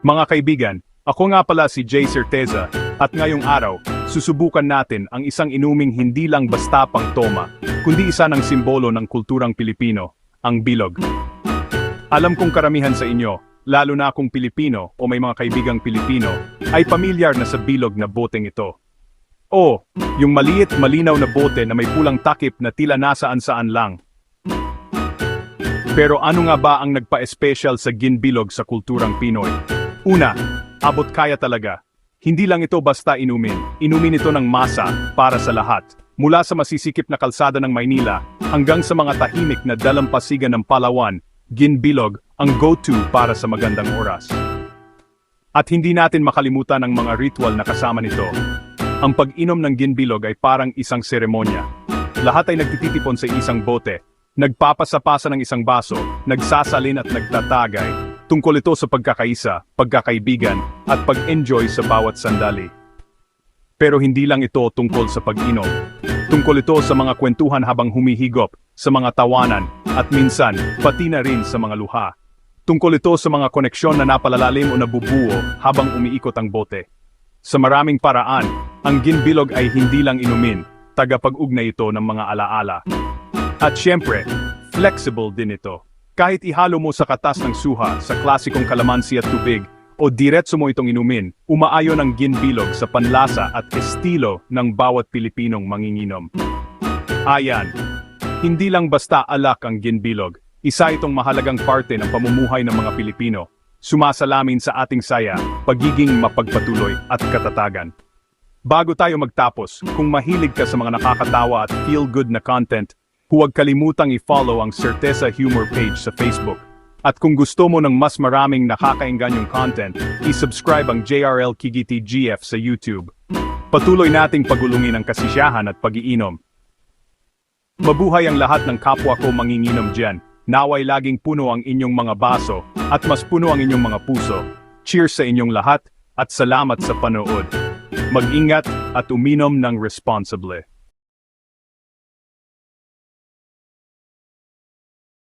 Mga kaibigan, ako nga pala si Jay Certeza, at ngayong araw, susubukan natin ang isang inuming hindi lang basta pang toma, kundi isa ng simbolo ng kulturang Pilipino, ang bilog. Alam kong karamihan sa inyo, lalo na akong Pilipino o may mga kaibigang Pilipino, ay pamilyar na sa bilog na boteng ito. O, yung maliit malinaw na bote na may pulang takip na tila nasaan-saan lang. Pero ano nga ba ang nagpa-espesyal sa ginbilog sa kulturang Pinoy? Una, abot kaya talaga. Hindi lang ito basta inumin. Inumin ito ng masa para sa lahat. Mula sa masisikip na kalsada ng Maynila hanggang sa mga tahimik na dalampasigan ng Palawan, ginbilog ang go-to para sa magandang oras. At hindi natin makalimutan ang mga ritual na kasama nito. Ang pag-inom ng ginbilog ay parang isang seremonya. Lahat ay nagtitipon sa isang bote, nagpapasa-pasa ng isang baso, nagsasalin at nagtatagay. Tungkol ito sa pagkakaisa, pagkakaibigan, at pag-enjoy sa bawat sandali. Pero hindi lang ito tungkol sa pag-inom. Tungkol ito sa mga kwentuhan habang humihigop, sa mga tawanan, at minsan, pati na rin sa mga luha. Tungkol ito sa mga koneksyon na napalalalim o nabubuo habang umiikot ang bote. Sa maraming paraan, ang ginbilog ay hindi lang inumin, tagapag-ugnay ito ng mga alaala. At syempre, flexible din ito. Kahit ihalo mo sa katas ng suha, sa klasikong kalamansi at tubig, o diretso mo itong inumin, umaayon ang ginbilog sa panlasa at estilo ng bawat Pilipinong manginginom. Ayan, hindi lang basta alak ang ginbilog, isa itong mahalagang parte ng pamumuhay ng mga Pilipino, sumasalamin sa ating saya, pagiging mapagpatuloy at katatagan. Bago tayo magtapos, kung mahilig ka sa mga nakakatawa at feel-good na content, huwag kalimutang i-follow ang Certeza Humor page sa Facebook. At kung gusto mo ng mas maraming nakakaingganyong content, i-subscribe ang JRL Kigiti GF sa YouTube. Patuloy nating pagulungin ang kasisiyahan at pag-iinom. Mabuhay ang lahat ng kapwa ko manginginom dyan. Naway laging puno ang inyong mga baso, at mas puno ang inyong mga puso. Cheers sa inyong lahat, at salamat sa panood. Mag-ingat at uminom ng responsibly.